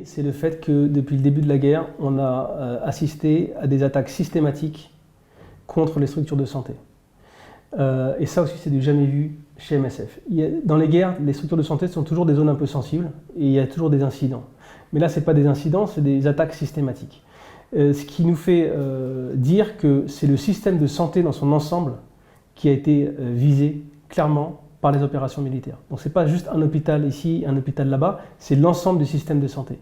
c'est le fait que depuis le début de la guerre, on a assisté à des attaques systématiques contre les structures de santé. Et ça aussi, c'est du jamais vu chez MSF. Dans les guerres, les structures de santé sont toujours des zones un peu sensibles et il y a toujours des incidents. Mais là, ce n'est pas des incidents, c'est des attaques systématiques. Ce qui nous fait dire que c'est le système de santé dans son ensemble qui a été visé clairement par les opérations militaires. Donc ce n'est pas juste un hôpital ici, un hôpital là-bas, c'est l'ensemble du système de santé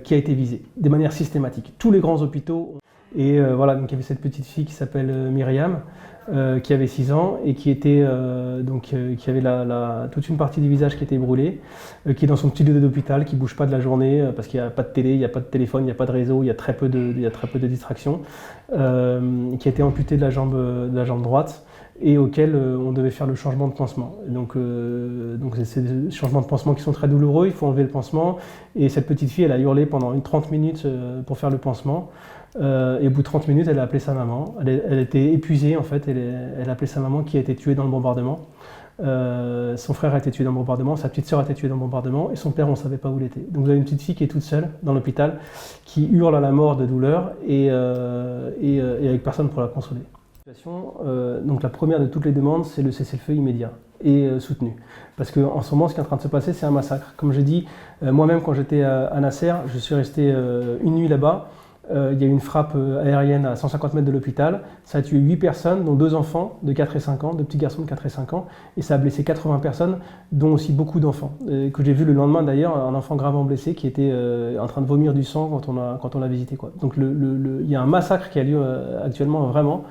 qui a été visé, de manière systématique. Tous les grands hôpitaux. Et voilà, donc il y avait cette petite fille qui s'appelle Myriam, qui avait 6 ans et qui avait toute une partie du visage qui était brûlée, qui est dans son petit lit d'hôpital, qui ne bouge pas de la journée parce qu'il n'y a pas de télé, il n'y a pas de téléphone, il n'y a pas de réseau, il y a très peu de distractions, qui a été amputée de la jambe droite et auquel on devait faire le changement de pansement. Donc c'est des changements de pansement qui sont très douloureux, il faut enlever le pansement. Et cette petite fille, elle a hurlé pendant 30 minutes pour faire le pansement. Et au bout de 30 minutes, elle a appelé sa maman. Elle était épuisée en fait, elle a appelé sa maman qui a été tuée dans le bombardement. Son frère a été tué dans le bombardement, sa petite sœur a été tuée dans le bombardement et son père, on ne savait pas où il était. Donc vous avez une petite fille qui est toute seule dans l'hôpital, qui hurle à la mort de douleur et avec personne pour la consoler. Donc la première de toutes les demandes, c'est le cessez-le-feu immédiat et soutenu. Parce qu'en ce moment, ce qui est en train de se passer, c'est un massacre. Comme j'ai dit, moi-même quand j'étais à Nasser, je suis resté une nuit là-bas. Il y a eu une frappe aérienne à 150 mètres de l'hôpital. Ça a tué 8 personnes, dont 2 enfants de 4 et 5 ans, 2 petits garçons de 4 et 5 ans. Et ça a blessé 80 personnes, dont aussi beaucoup d'enfants. Que j'ai vu le lendemain d'ailleurs, un enfant gravement blessé qui était en train de vomir du sang quand on l'a visité, quoi. Donc il y a un massacre qui a lieu actuellement vraiment.